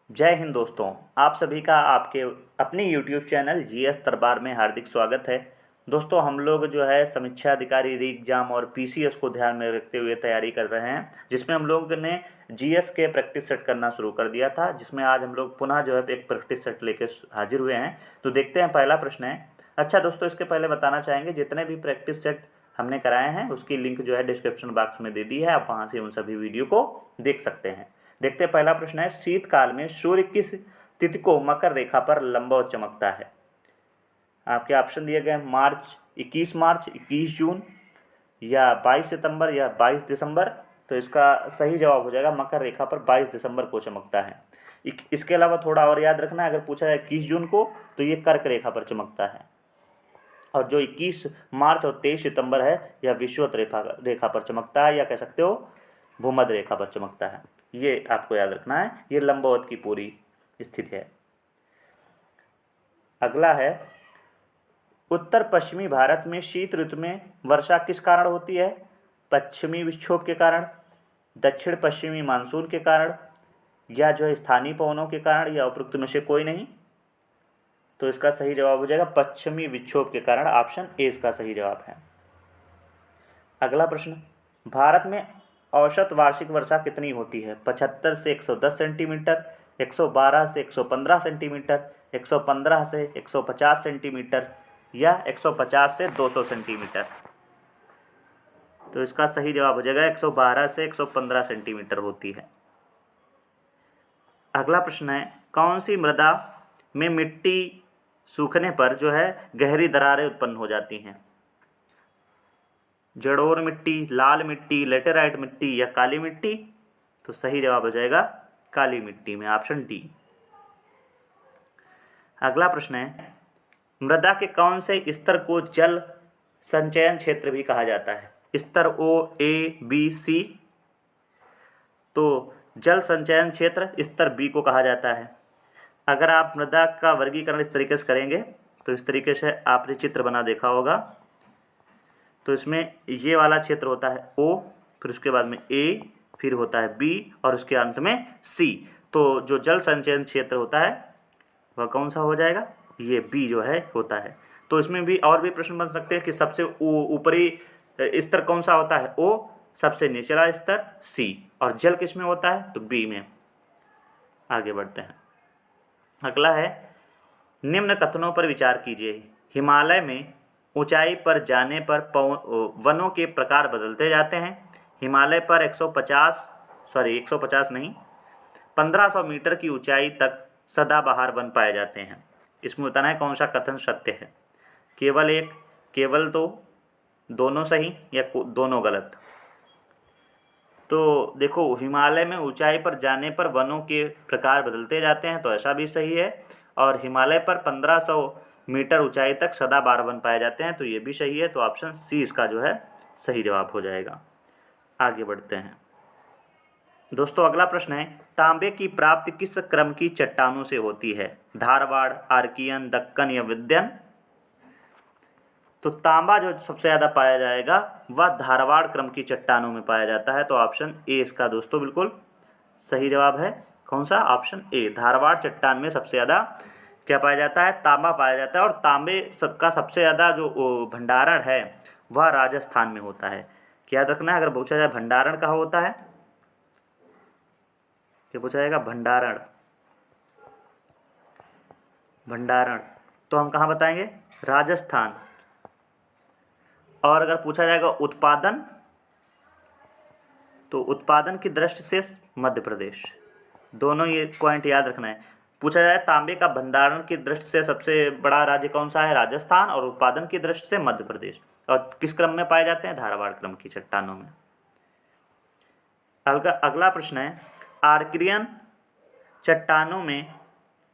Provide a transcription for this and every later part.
जय हिंद दोस्तों। आप सभी का आपके अपने YouTube चैनल जीएस दरबार में हार्दिक स्वागत है। दोस्तों, हम लोग जो है समीक्षा अधिकारी री एग्जाम और पीसीएस को ध्यान में रखते हुए तैयारी कर रहे हैं, जिसमें हम लोग ने जीएस के प्रैक्टिस सेट करना शुरू कर दिया था, जिसमें आज हम लोग पुनः जो है एक प्रैक्टिस सेट लेके हाजिर हुए हैं। तो देखते हैं, पहला प्रश्न है। अच्छा दोस्तों, इसके पहले बताना चाहेंगे जितने भी प्रैक्टिस सेट हमने कराए हैं उसकी लिंक जो है डिस्क्रिप्शन बॉक्स में दे दी है, आप वहाँ से उन सभी वीडियो को देख सकते हैं। देखते हैं, पहला प्रश्न है, शीतकाल में सूर्य किस तिथि को मकर रेखा पर लंबवत चमकता है? आपके ऑप्शन दिए गए मार्च 21 मार्च, 21 जून या 22 सितंबर या 22 दिसंबर। तो इसका सही जवाब हो जाएगा मकर रेखा पर 22 दिसंबर को चमकता है। इसके अलावा थोड़ा और याद रखना है, अगर पूछा जाए 21 जून को तो ये कर्क रेखा पर चमकता है, और जो 21 मार्च और 23 सितंबर है यह विषुवत रेखा पर चमकता है, या कह सकते हो भूमध्य रेखा पर चमकता है। ये आपको याद रखना है, ये लंबवत की पूरी स्थिति है। अगला है, उत्तर पश्चिमी भारत में शीत ऋतु में वर्षा किस कारण होती है? पश्चिमी विक्षोभ के कारण, दक्षिण पश्चिमी मानसून के कारण, या जो है स्थानीय पवनों के कारण, या उपरोक्त में से कोई नहीं। तो इसका सही जवाब हो जाएगा पश्चिमी विक्षोभ के कारण, ऑप्शन ए इसका सही जवाब है। अगला प्रश्न, भारत में औसत वार्षिक वर्षा कितनी होती है? 75 से 110 सेंटीमीटर, 112 से 115 सेंटीमीटर, 115 से 150 सेंटीमीटर, या 150 से 200 सेंटीमीटर। तो इसका सही जवाब हो जाएगा 112 से 115 सेंटीमीटर होती है। अगला प्रश्न है, कौन सी मृदा में मिट्टी सूखने पर जो है गहरी दरारें उत्पन्न हो जाती हैं? जड़ोर मिट्टी, लाल मिट्टी, लेटेराइट मिट्टी, या काली मिट्टी? तो सही जवाब हो जाएगा काली मिट्टी में, ऑप्शन डी। अगला प्रश्न है, मृदा के कौन से स्तर को जल संचयन क्षेत्र भी कहा जाता है? स्तर ओ, ए, बी, सी? तो जल संचयन क्षेत्र स्तर बी को कहा जाता है। अगर आप मृदा का वर्गीकरण इस तरीके से करेंगे तो इस तरीके से आपने चित्र बना देखा होगा। तो इसमें ये वाला क्षेत्र होता है ओ, फिर उसके बाद में ए, फिर होता है बी, और उसके अंत में सी। तो जो जल संचयन क्षेत्र होता है वह कौन सा हो जाएगा? ये बी जो है होता है। तो इसमें भी और भी प्रश्न बन सकते हैं कि सबसे ऊपरी स्तर कौन सा होता है? ओ, सबसे निचला स्तर सी, और जल किस में होता है? तो बी में। आगे बढ़ते हैं। अगला है, निम्न कथनों पर विचार कीजिए। हिमालय में ऊंचाई पर जाने पर वनों के प्रकार बदलते जाते हैं। हिमालय पर 150 नहीं, 1500 मीटर की ऊंचाई तक सदाबहार वन पाए जाते हैं। इसमें बताना है कौन सा कथन सत्य है। केवल एक, केवल दो, दोनों सही, या दोनों गलत? तो देखो, हिमालय में ऊंचाई पर जाने पर वनों के प्रकार बदलते जाते हैं, तो ऐसा भी सही है। और हिमालय पर 1500 मीटर ऊंचाई तक सदाबहार वन पाए जाते हैं, तो ये भी सही है। तो ऑप्शन सी इसका जो है सही जवाब हो जाएगा। आगे बढ़ते हैं दोस्तों। अगला प्रश्न है, तांबे की प्राप्ति किस क्रम की चट्टानों से होती है? धारवाड़, आर्कियन, दक्कन, या विंध्यन? तो तांबा जो सबसे ज़्यादा पाया जाएगा वह धारवाड़ क्रम की चट्टानों में पाया जाता है। तो ऑप्शन ए इसका दोस्तों बिल्कुल सही जवाब है। कौन सा? ऑप्शन ए, धारवाड़ चट्टान में सबसे ज़्यादा क्या पाया जाता है? तांबा पाया जाता है। और तांबे सबका सबसे ज़्यादा जो भंडारण है वह राजस्थान में होता है। क्या याद रखना है, अगर पूछा जाए भंडारण कहाँ होता है, क्या पूछा जाएगा? भंडारण, भंडारण तो हम कहाँ बताएंगे? राजस्थान। और अगर पूछा जाएगा उत्पादन, तो उत्पादन की दृष्टि से मध्य प्रदेश। दोनों ये पॉइंट याद रखना है। पूछा जाए तांबे का भंडारण की दृष्टि से सबसे बड़ा राज्य कौन सा है? राजस्थान। और उत्पादन की दृष्टि से मध्य प्रदेश। और किस क्रम में पाए जाते हैं? धारवाड़ क्रम की चट्टानों में। अगला प्रश्न है, आर्कियन चट्टानों में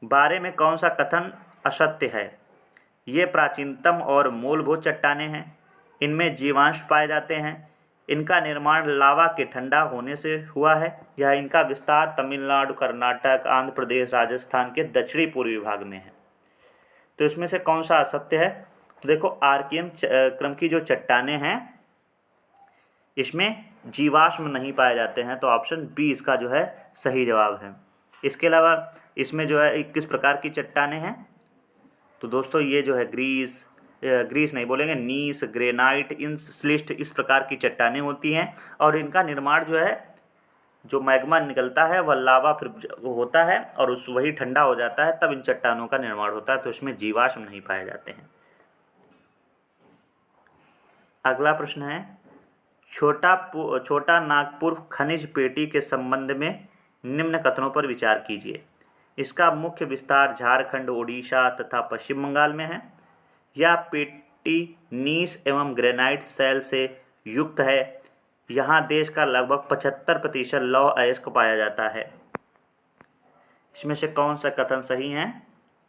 बारे में कौन सा कथन असत्य है? ये प्राचीनतम और मूलभूत चट्टानें हैं, इनमें जीवांश पाए जाते हैं, इनका निर्माण लावा के ठंडा होने से हुआ है, या इनका विस्तार तमिलनाडु, कर्नाटक, आंध्र प्रदेश, राजस्थान के दक्षिणी पूर्वी भाग में है। तो इसमें से कौन सा असत्य है? तो देखो, आर्कियन क्रम की जो चट्टानें हैं इसमें जीवाश्म नहीं पाए जाते हैं, तो ऑप्शन बी इसका जो है सही जवाब है। इसके अलावा इसमें जो है किस प्रकार की चट्टानें हैं, तो दोस्तों ये जो है ग्रीस नहीं बोलेंगे, नीस, ग्रेनाइट, इन स्लिस्ट, इस प्रकार की चट्टानें होती हैं। और इनका निर्माण जो है, जो मैग्मा निकलता है वह लावा फिर होता है और वही ठंडा हो जाता है, तब इन चट्टानों का निर्माण होता है, तो इसमें जीवाश्म नहीं पाए जाते हैं। अगला प्रश्न है, छोटा नागपुर खनिज पेटी के संबंध में निम्न कथनों पर विचार कीजिए। इसका मुख्य विस्तार झारखंड, ओडिशा तथा पश्चिम बंगाल में है। यह पेटी नीस एवं ग्रेनाइट सेल से युक्त है। यहाँ देश का लगभग 75% लौह अयस्क पाया जाता है। इसमें से कौन सा कथन सही है,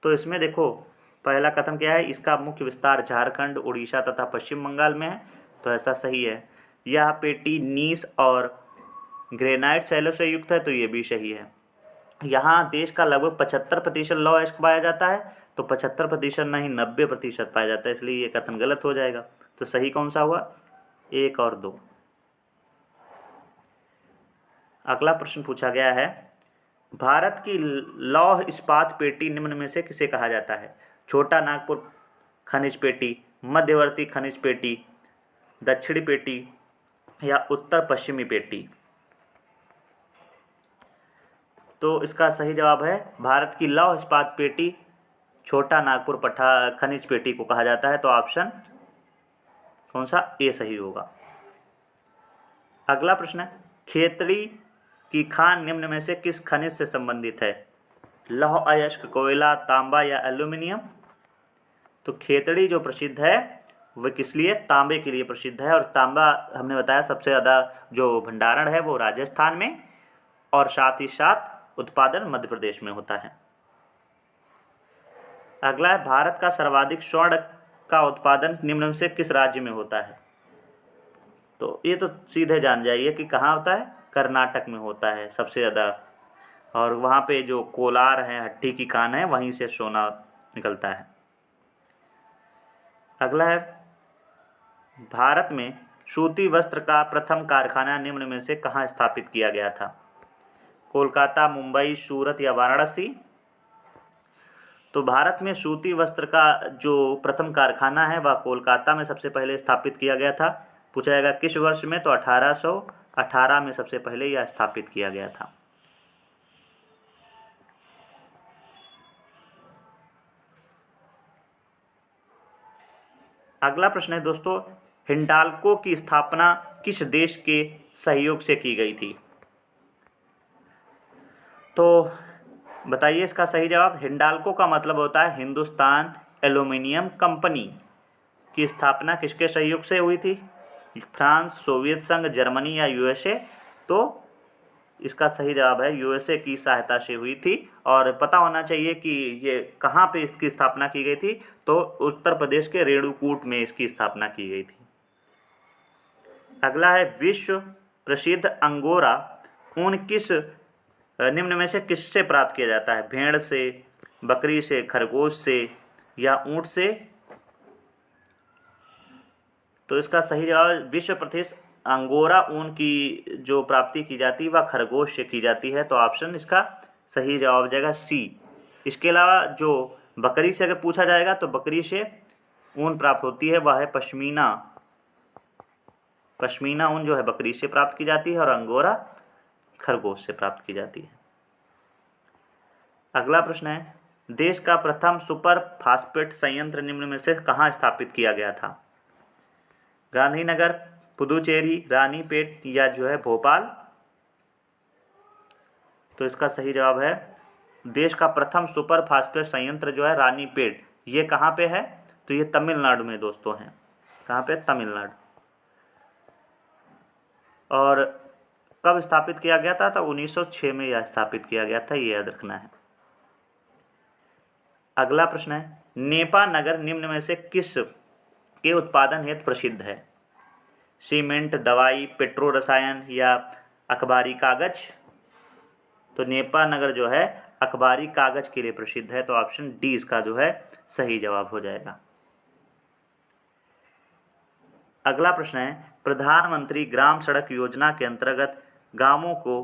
तो इसमें देखो पहला कथन क्या है, इसका मुख्य विस्तार झारखंड, उड़ीसा तथा पश्चिम बंगाल में है, तो ऐसा सही है। यह पेटी नीस और ग्रेनाइट सेलों से युक्त है, तो ये भी सही है। यहाँ देश का लगभग 75% लौह अयस्क पाया जाता है, तो 75% नहीं 90% पाया जाता है, इसलिए ये कथन गलत हो जाएगा। तो सही कौन सा हुआ, 1 और 2। अगला प्रश्न पूछा गया है, भारत की लौह इस्पात पेटी निम्न में से किसे कहा जाता है। छोटा नागपुर खनिज पेटी, मध्यवर्ती खनिज पेटी, दक्षिणी पेटी या उत्तर पश्चिमी पेटी। तो इसका सही जवाब है भारत की लौह इस्पात पेटी छोटा नागपुर खनिज पेटी को कहा जाता है, तो ऑप्शन कौन सा, ए सही होगा। अगला प्रश्न है, खेतड़ी की खान निम्न में से किस खनिज से संबंधित है। लौह अयस्क, कोयला, तांबा या एल्यूमिनियम। तो खेतड़ी जो प्रसिद्ध है वह किस लिए, तांबे के लिए प्रसिद्ध है। और तांबा हमने बताया सबसे ज़्यादा जो भंडारण है वो राजस्थान में, और साथ ही साथ उत्पादन मध्य प्रदेश में होता है। अगला है, भारत का सर्वाधिक स्वर्ण का उत्पादन निम्न में से किस राज्य में होता है। तो ये तो सीधे जान जाइए कि कहाँ होता है, कर्नाटक में होता है सबसे ज़्यादा, और वहाँ पे जो कोलार है, हट्टी की खान है, वहीं से सोना निकलता है। अगला है, भारत में सूती वस्त्र का प्रथम कारखाना निम्न में से कहाँ स्थापित किया गया था। कोलकाता, मुंबई, सूरत या वाराणसी। तो भारत में सूती वस्त्र का जो प्रथम कारखाना है वह कोलकाता में सबसे पहले स्थापित किया गया था। पूछा जाएगा किस वर्ष में, तो 1818 में सबसे पहले यह स्थापित किया गया था। अगला प्रश्न है दोस्तों, हिंडाल्को की स्थापना किस देश के सहयोग से की गई थी। तो बताइए इसका सही जवाब। हिंडाल्को का मतलब होता है हिंदुस्तान एल्यूमिनियम कंपनी। की स्थापना किसके सहयोग से हुई थी, फ्रांस, सोवियत संघ, जर्मनी या यूएसए। तो इसका सही जवाब है यूएसए की सहायता से हुई थी। और पता होना चाहिए कि ये कहाँ पे इसकी स्थापना की गई थी, तो उत्तर प्रदेश के रेणुकूट में इसकी स्थापना की गई थी। अगला है, विश्व प्रसिद्ध अंगोरा ऊन किस निम्न में से किससे प्राप्त किया जाता है। भेड़ से, बकरी से, खरगोश से या ऊंट से। तो इसका सही जवाब, विश्व प्रसिद्ध अंगोरा ऊन की जो प्राप्ति की जाती है वह खरगोश से की जाती है, तो ऑप्शन इसका सही जवाब हो जाएगा सी। इसके अलावा जो बकरी से अगर पूछा जाएगा तो बकरी से ऊन प्राप्त होती है, वह है पश्मीना। पश्मीना ऊन जो है बकरी से प्राप्त की जाती है और अंगोरा खरगोश से प्राप्त की जाती है। अगला प्रश्न है, देश का प्रथम सुपर फास्फेट संयंत्र निम्न में से कहाँ स्थापित किया गया था। गांधीनगर, पुदुचेरी, रानीपेट या जो है भोपाल। तो इसका सही जवाब है, देश का प्रथम सुपर फास्फेट संयंत्र जो है रानीपेट, ये कहाँ पे है, तो ये तमिलनाडु में दोस्तों है। कहाँ पे, तमिलनाडु। और कब स्थापित किया गया था, तो 1906 में यह स्थापित किया गया था, ये याद रखना है। अगला प्रश्न है, नेपा नगर निम्न में से किस के उत्पादन हेतु प्रसिद्ध है। सीमेंट, दवाई, पेट्रो रसायन या अखबारी कागज। तो नेपा नगर जो है अखबारी कागज के लिए प्रसिद्ध है, तो ऑप्शन डी इसका जो है सही जवाब हो जाएगा। अगला प्रश्न है, प्रधानमंत्री ग्राम सड़क योजना के अंतर्गत गांवों को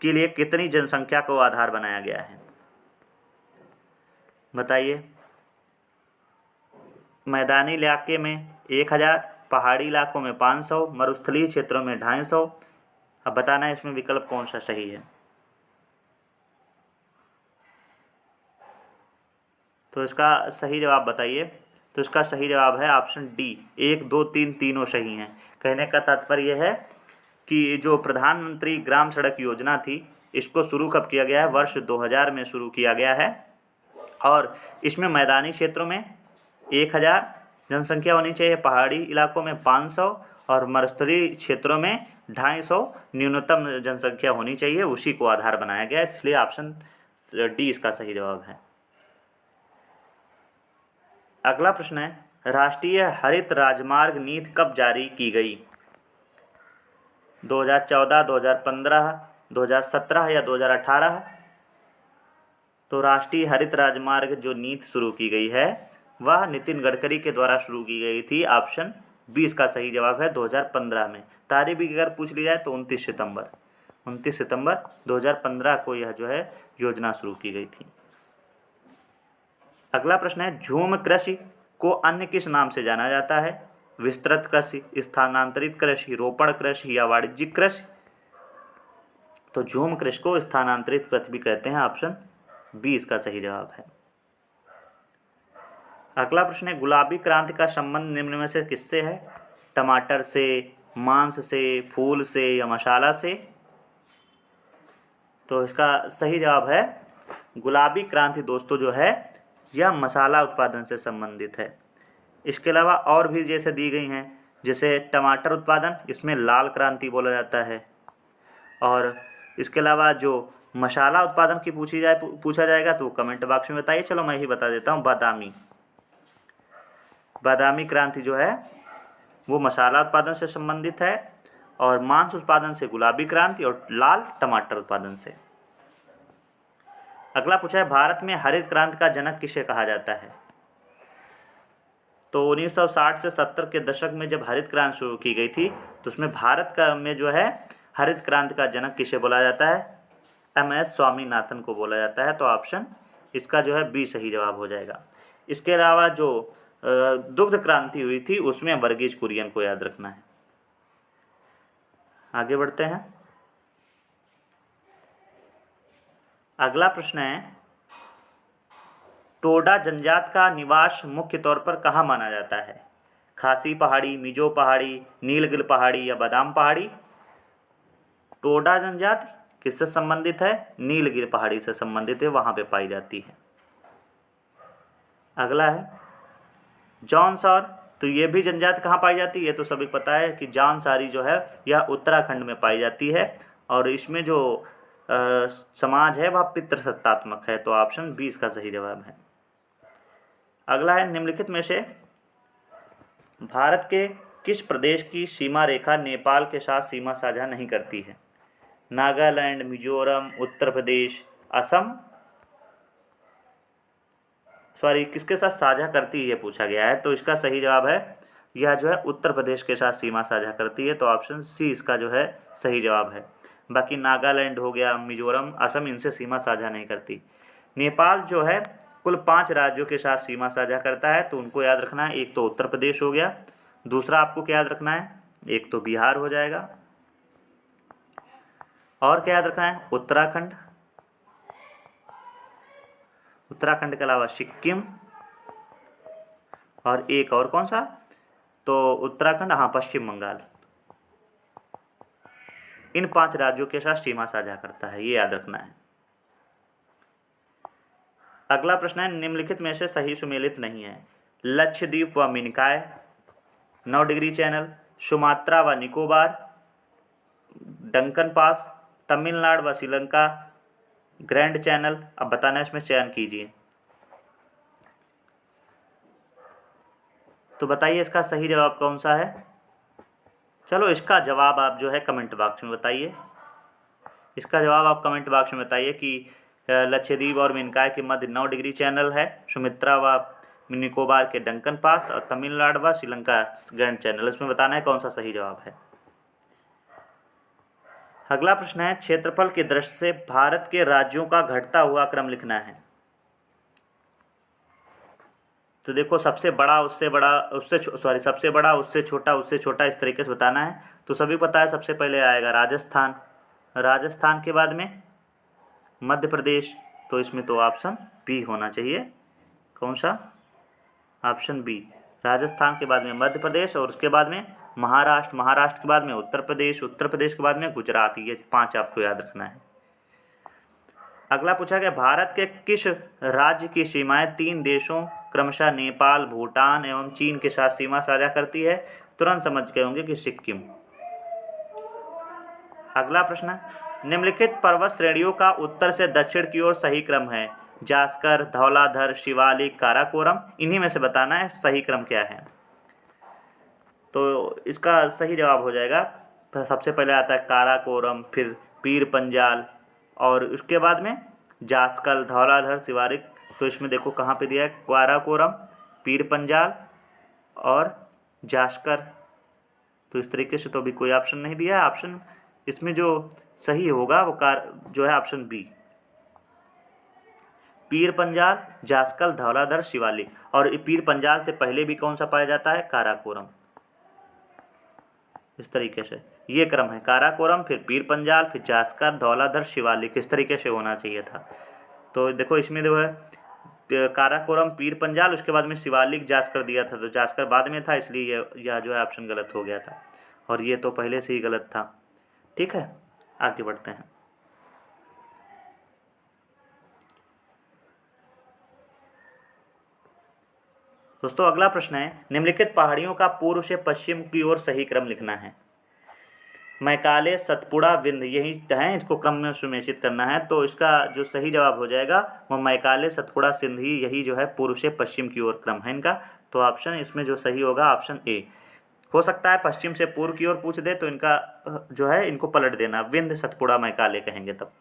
के लिए कितनी जनसंख्या को आधार बनाया गया है। बताइए। मैदानी इलाके में 1000, पहाड़ी इलाकों में 500, मरुस्थलीय क्षेत्रों में 250। अब बताना है इसमें विकल्प कौन सा सही है। तो इसका सही जवाब बताइए। तो इसका सही जवाब है ऑप्शन डी, 1, 2, 3 तीनों सही हैं। कहने का तात्पर्य यह है कि जो प्रधानमंत्री ग्राम सड़क योजना थी, इसको शुरू कब किया गया है? वर्ष 2000 में शुरू किया गया है। और इसमें मैदानी क्षेत्रों में 1000 जनसंख्या होनी चाहिए, पहाड़ी इलाकों में 500 और मरुस्थलीय क्षेत्रों में 250 न्यूनतम जनसंख्या होनी चाहिए। उसी को आधार बनाया गया है, इसलिए ऑप्शन डी इसका सही जवाब है। अगला प्रश्न है, राष्ट्रीय हरित राजमार्ग नीति कब जारी की गई? 2014, 2015, 2017 या 2018? तो राष्ट्रीय हरित राजमार्ग जो नीति शुरू की गई है वह नितिन गडकरी के द्वारा शुरू की गई थी। ऑप्शन बी इसका सही जवाब है, 2015 में। तारीख भी अगर पूछ ली जाए तो 29 सितंबर 2015 को यह जो है योजना शुरू की गई थी। अगला प्रश्न है, झूम कृषि को अन्य किस नाम से जाना जाता है? विस्तृत कृषि, स्थानांतरित कृषि, रोपण कृषि या वाणिज्यिक कृषि? तो झूम कृषि को स्थानांतरित कृषि भी कहते हैं। ऑप्शन बी इसका सही जवाब है। अगला प्रश्न है, गुलाबी क्रांति का संबंध निम्न में से किससे है? टमाटर से, मांस से, फूल से या मसाला से? तो इसका सही जवाब है गुलाबी क्रांति दोस्तों जो है यह मसाला उत्पादन से संबंधित है। इसके अलावा और भी जैसे दी गई हैं, जैसे टमाटर उत्पादन, इसमें लाल क्रांति बोला जाता है। और इसके अलावा जो मसाला उत्पादन की पूछा जाएगा तो कमेंट बॉक्स में बताइए। चलो मैं ही बता देता हूँ, बादामी क्रांति जो है वो मसाला उत्पादन से संबंधित है, और मांस उत्पादन से गुलाबी क्रांति, और लाल टमाटर उत्पादन से। अगला पूछा है, भारत में हरित क्रांति का जनक किसे कहा जाता है? तो 1960 से 70 के दशक में जब हरित क्रांति शुरू की गई थी तो उसमें भारत का में जो है हरित क्रांति का जनक किसे बोला जाता है? MS स्वामीनाथन को बोला जाता है। तो ऑप्शन इसका जो है बी सही जवाब हो जाएगा। इसके अलावा जो दुग्ध क्रांति हुई थी उसमें वर्गीज कुरियन को याद रखना है। आगे बढ़ते हैं। अगला प्रश्न है, टोडा जनजात का निवास मुख्य तौर पर कहाँ माना जाता है? खासी पहाड़ी, मिजो पहाड़ी, नीलगिरी पहाड़ी या बादाम पहाड़ी? टोडा जनजाति किससे संबंधित है? नीलगिरी पहाड़ी से संबंधित है, वहां पे पाई जाती है। अगला है जौनसार, तो ये भी जनजाति कहाँ पाई जाती है? ये तो सभी पता है कि जौनसारी जो है यह उत्तराखंड में पाई जाती है, और इसमें जो समाज है वह पितृसत्तात्मक है। तो ऑप्शन बी इसका सही जवाब है। अगला है, निम्नलिखित में से भारत के किस प्रदेश की सीमा रेखा नेपाल के साथ सीमा साझा नहीं करती है? नागालैंड, मिजोरम, उत्तर प्रदेश, असम? सॉरी, किसके साथ साझा करती है पूछा गया है। तो इसका सही जवाब है यह जो है उत्तर प्रदेश के साथ सीमा साझा करती है। तो ऑप्शन सी इसका जो है सही जवाब है। बाकी नागालैंड हो गया, मिजोरम, असम, इनसे सीमा साझा नहीं करती। नेपाल जो है कुल 5 राज्यों के साथ सीमा साझा करता है, तो उनको याद रखना है। एक तो उत्तर प्रदेश हो गया, दूसरा आपको क्या याद रखना है? एक तो बिहार हो जाएगा, और क्या याद रखना है? उत्तराखंड, उत्तराखंड के अलावा सिक्किम, और एक और कौन सा? तो उत्तराखंड, हाँ, पश्चिम बंगाल। इन 5 राज्यों के साथ सीमा साझा करता है, ये याद रखना है। अगला प्रश्न है, निम्नलिखित में से सही सुमेलित नहीं है। लक्षद्वीप व मिनिकॉय, 9 डिग्री चैनल, सुमात्रा व निकोबार, डंकन पास, तमिलनाडु व श्रीलंका, ग्रैंड चैनल। अब बताना इसमें चयन कीजिए। तो बताइए इसका सही जवाब कौन सा है? चलो इसका जवाब आप जो है कमेंट बॉक्स में बताइए। इसका जवाब आप कमेंट बॉक्स में बताइए कि लक्षद्वीप और मिनिकॉय के मध्य 9 डिग्री चैनल है, सुमित्रा व निकोबार के डंकन पास, और तमिलनाडु व श्रीलंका ग्रैंड चैनल। इसमें बताना है कौन सा सही जवाब है। अगला प्रश्न है, क्षेत्रफल की दृष्टि से भारत के राज्यों का घटता हुआ क्रम लिखना है। तो देखो सबसे बड़ा उससे बड़ा सबसे बड़ा उससे छोटा इस तरीके से बताना है। तो सभी पता है सबसे पहले आएगा राजस्थान, राजस्थान के बाद में मध्य प्रदेश, तो इसमें तो ऑप्शन बी होना चाहिए। कौन सा? Option B. राजस्थान के बाद में मध्य प्रदेश और उसके बाद में महाराष्ट्र, महाराष्ट्र के बाद में उत्तर प्रदेश, उत्तर प्रदेश के बाद में गुजरात। ये 5 आपको याद रखना है। अगला पूछा गया भारत के किस राज्य की सीमाएं 3 देशों क्रमशः नेपाल, भूटान एवं चीन के साथ सीमा साझा करती है? तुरंत समझ गए होंगे कि सिक्किम। अगला प्रश्न, निम्नलिखित पर्वत श्रेणियों का उत्तर से दक्षिण की ओर सही क्रम है? जास्कर, धौलाधर, शिवालिक, काराकोरम। इन्हीं में से बताना है सही क्रम क्या है। तो इसका सही जवाब हो जाएगा, सबसे पहले आता है काराकोरम, फिर पीर पंजाल और उसके बाद में जास्कर, धौलाधर, शिवालिक। तो इसमें देखो कहाँ पे दिया है, काराकोरम, पीर पंजाल और जास्कर। तो इस तरीके से तो अभी कोई ऑप्शन नहीं दिया है। ऑप्शन इसमें जो सही होगा वो जो है ऑप्शन बी, पीर पंजाल, जास्कर, धौलाधर, शिवालिक। और पीर पंजाल से पहले भी कौन सा पाया जाता है? काराकोरम। इस तरीके से ये क्रम है, काराकोरम, फिर पीर पंजाल, फिर जास्कर, धौलाधर, शिवालिक। इस तरीके से होना चाहिए था। तो देखो इसमें जो है काराकोरम, पीर पंजाल, उसके बाद में शिवालिक, जास्कर दिया था। तो जास्कर बाद में था, इसलिए यह जो है ऑप्शन गलत हो गया था और ये तो पहले से ही गलत था। ठीक है, आगे बढ़ते हैं। दोस्तों अगला प्रश्न है, निम्नलिखित पहाड़ियों का पूर्व से पश्चिम की ओर सही क्रम लिखना है। मैकाले, सतपुड़ा, विंध्य, यही है, इसको क्रम में सुनिश्चित करना है। तो इसका जो सही जवाब हो जाएगा वो मैकाले, सतपुड़ा, सिंधी, यही जो है पूर्व से पश्चिम की ओर क्रम है इनका। तो ऑप्शन इसमें जो सही होगा ऑप्शन ए। हो सकता है पश्चिम से पूर्व की ओर पूछ दे तो इनका जो है इनको पलट देना, विंध्य, सतपुड़ा, मैकाले कहेंगे तब।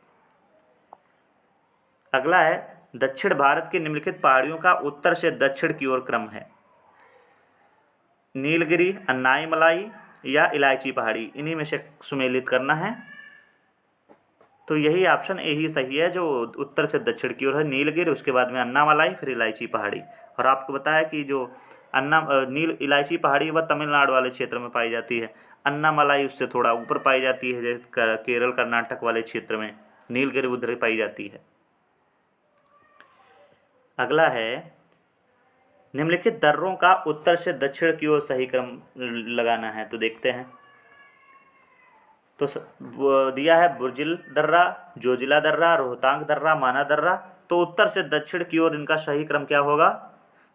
अगला है, दक्षिण भारत की निम्नलिखित पहाड़ियों का उत्तर से दक्षिण की ओर क्रम है। नीलगिरी, अन्नाईमलाई या इलायची पहाड़ी, इन्हीं में से सुमेलित करना है। तो यही ऑप्शन ए ही सही है, जो उत्तर से दक्षिण की ओर है, नीलगिरी, उसके बाद में अन्नामलाई, फिर इलायची पहाड़ी। और आपको बताया कि जो इलायची पहाड़ी वह तमिलनाडु वाले क्षेत्र में पाई जाती है, अन्नामलाई उससे थोड़ा ऊपर पाई जाती है, जैसे केरल कर्नाटक वाले क्षेत्र में, नीलगिरी उधर पाई जाती है। अगला है, निम्नलिखित दर्रों का उत्तर से दक्षिण की ओर सही क्रम लगाना है। तो देखते हैं। तो दिया है बुर्जिल दर्रा, जोजिला दर्रा, रोहतांग दर्रा, माना दर्रा। तो उत्तर से दक्षिण की ओर इनका सही क्रम क्या होगा?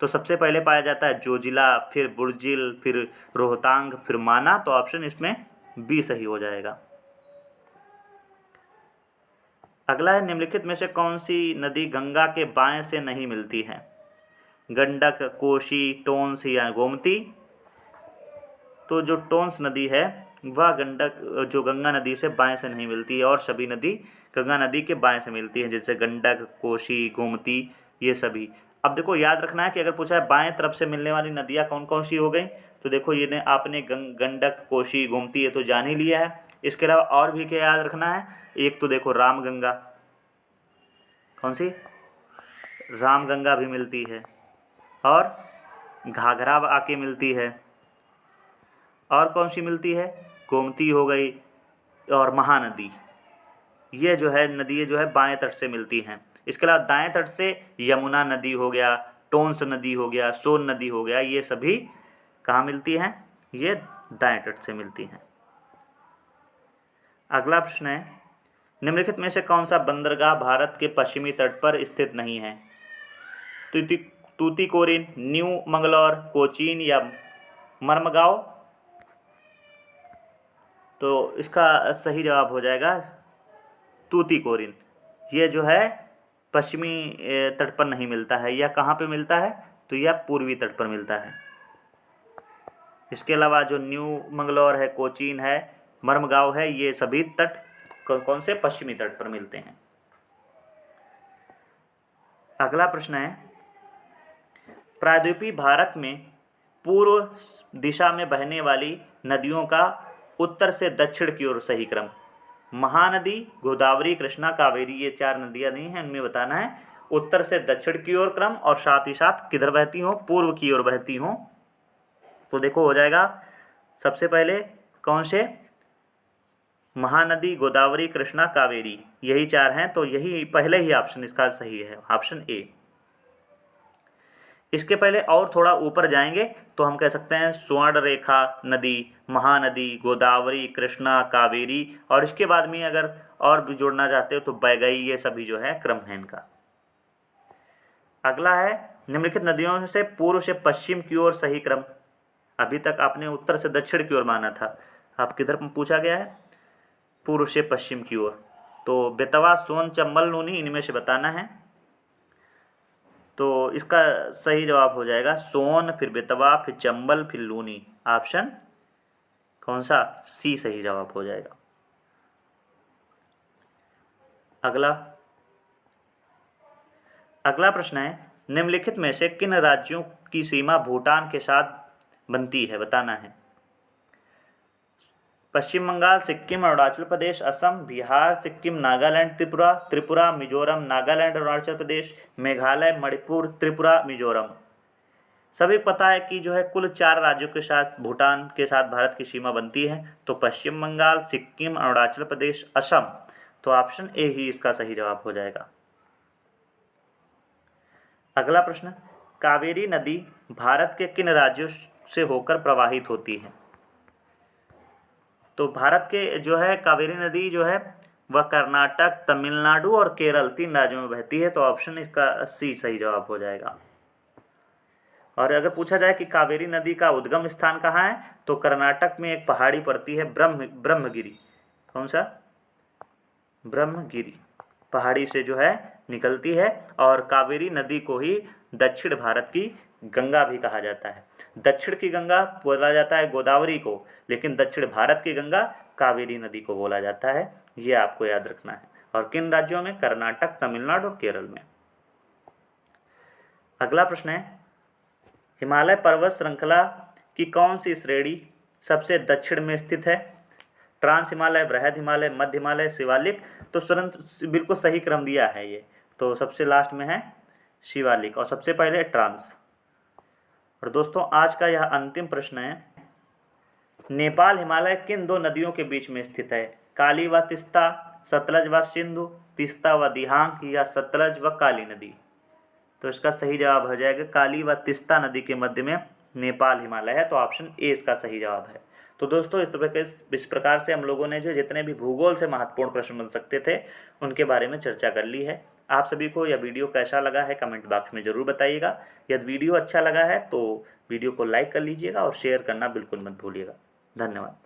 तो सबसे पहले पाया जाता है जोजिला, फिर बुर्जिल, फिर रोहतांग, फिर माना। तो ऑप्शन इसमें बी सही हो जाएगा। अगला है, निम्नलिखित में से कौन सी नदी गंगा के बाएं से नहीं मिलती है? गंडक, कोशी, टोंस या गोमती। तो जो टोंस नदी है वह जो गंगा नदी से बाएं से नहीं मिलती है, और सभी नदी गंगा नदी के बाएं से मिलती है, जैसे गंडक, कोशी, गोमती, ये सभी। अब देखो याद रखना है कि अगर पूछा है बाएं तरफ से मिलने वाली नदियाँ कौन कौन सी हो गई, तो देखो ये आपने गंडक, कोशी, गोमती ये तो जान ही लिया है। इसके अलावा और भी क्या याद रखना है? एक तो देखो रामगंगा, कौन सी? रामगंगा भी मिलती है, और घाघरा आके मिलती है, और कौन सी मिलती है? गोमती हो गई, और महानदी। ये जो है नदी जो है बाएं तट से मिलती हैं। इसके अलावा दाएं तट से यमुना नदी हो गया, टोंस नदी हो गया, सोन नदी हो गया, ये सभी कहाँ मिलती हैं? ये दाएं तट से मिलती हैं। अगला प्रश्न है, निम्नलिखित में से कौन सा बंदरगाह भारत के पश्चिमी तट पर स्थित नहीं है? तूतीकोरिन, न्यू मंगलौर, कोचीन या मर्मगांव। तो इसका सही जवाब हो जाएगा तूतीकोरिन। ये जो है पश्चिमी तट पर नहीं मिलता है। यह कहाँ पे मिलता है? तो यह पूर्वी तट पर मिलता है। इसके अलावा जो न्यू मंगलौर है, कोचीन है, मर्मगांव है, ये सभी तट कौन से? पश्चिमी तट पर मिलते हैं। अगला प्रश्न है, प्रायद्वीपीय भारत में पूर्व दिशा में बहने वाली नदियों का उत्तर से दक्षिण की ओर सही क्रम। महानदी, गोदावरी, कृष्णा, कावेरी, ये 4 नदियां नहीं हैं, इनमें बताना है उत्तर से दक्षिण की ओर क्रम और साथ ही साथ किधर बहती हों, पूर्व की ओर बहती हों। तो देखो हो जाएगा सबसे पहले कौन से, महानदी, गोदावरी, कृष्णा, कावेरी, यही 4 हैं। तो यही पहले ही ऑप्शन इसका सही है, ऑप्शन ए। इसके पहले और थोड़ा ऊपर जाएंगे तो हम कह सकते हैं स्वर्ण रेखा नदी, महानदी, गोदावरी, कृष्णा, कावेरी, और इसके बाद में अगर और भी जोड़ना चाहते हो तो बैगई, ये सभी जो है क्रम है इनका। अगला है निम्नलिखित नदियों से पूर्व से पश्चिम की ओर सही क्रम। अभी तक आपने उत्तर से दक्षिण की ओर माना था, आप किधर पूछा गया है, पूर्व से पश्चिम की ओर। तो बेतवा, सोन, चंबल, नूनी, इनमें से बताना है। तो इसका सही जवाब हो जाएगा सोन, फिर बेतवा, फिर चंबल, फिर लूनी। ऑप्शन कौन सा, सी सही जवाब हो जाएगा। अगला प्रश्न है निम्नलिखित में से किन राज्यों की सीमा भूटान के साथ बनती है, बताना है। पश्चिम बंगाल, सिक्किम, अरुणाचल प्रदेश, असम, बिहार, सिक्किम, नागालैंड, त्रिपुरा, त्रिपुरा, मिजोरम, नागालैंड, अरुणाचल प्रदेश, मेघालय, मणिपुर, त्रिपुरा, मिजोरम। सभी पता है कि जो है कुल 4 राज्यों के साथ भूटान के साथ भारत की सीमा बनती है। तो पश्चिम बंगाल, सिक्किम, अरुणाचल प्रदेश, असम। तो ऑप्शन ए ही इसका सही जवाब हो जाएगा। अगला प्रश्न, कावेरी नदी भारत के किन राज्यों से होकर प्रवाहित होती है। तो भारत के जो है कावेरी नदी जो है वह कर्नाटक, तमिलनाडु और केरल 3 राज्यों में बहती है। तो ऑप्शन इसका सी सही जवाब हो जाएगा। और अगर पूछा जाए कि कावेरी नदी का उद्गम स्थान कहाँ है, तो कर्नाटक में एक पहाड़ी पड़ती है ब्रह्मगिरी। कौन सा, ब्रह्मगिरी पहाड़ी से जो है निकलती है। और कावेरी नदी को ही दक्षिण भारत की गंगा भी कहा जाता है। दक्षिण की गंगा बोला जाता है गोदावरी को, लेकिन दक्षिण भारत की गंगा कावेरी नदी को बोला जाता है। ये आपको याद रखना है। और किन राज्यों में, कर्नाटक, तमिलनाडु और केरल में। अगला प्रश्न है हिमालय पर्वत श्रृंखला की कौन सी श्रेणी सबसे दक्षिण में स्थित है। ट्रांस हिमालय, बृहद हिमालय, मध्य हिमालय, शिवालिक। तो बिल्कुल सही क्रम दिया है ये। तो सबसे लास्ट में है शिवालिक और सबसे पहले ट्रांस। और दोस्तों आज का यह अंतिम प्रश्न है, नेपाल हिमालय किन 2 नदियों के बीच में स्थित है। काली व तीस्ता, सतलज व सिंधु, तीस्ता व दिहांग, या सतलज व काली नदी। तो इसका सही जवाब हो जाएगा काली व तीस्ता नदी के मध्य में नेपाल हिमालय है। तो ऑप्शन ए इसका सही जवाब है। तो दोस्तों इस प्रकार से हम लोगों ने जो जितने भी भूगोल से महत्वपूर्ण प्रश्न बन सकते थे उनके बारे में चर्चा कर ली है। आप सभी को यह वीडियो कैसा लगा है कमेंट बॉक्स में ज़रूर बताइएगा। यदि वीडियो अच्छा लगा है तो वीडियो को लाइक कर लीजिएगा और शेयर करना बिल्कुल मत भूलिएगा। धन्यवाद।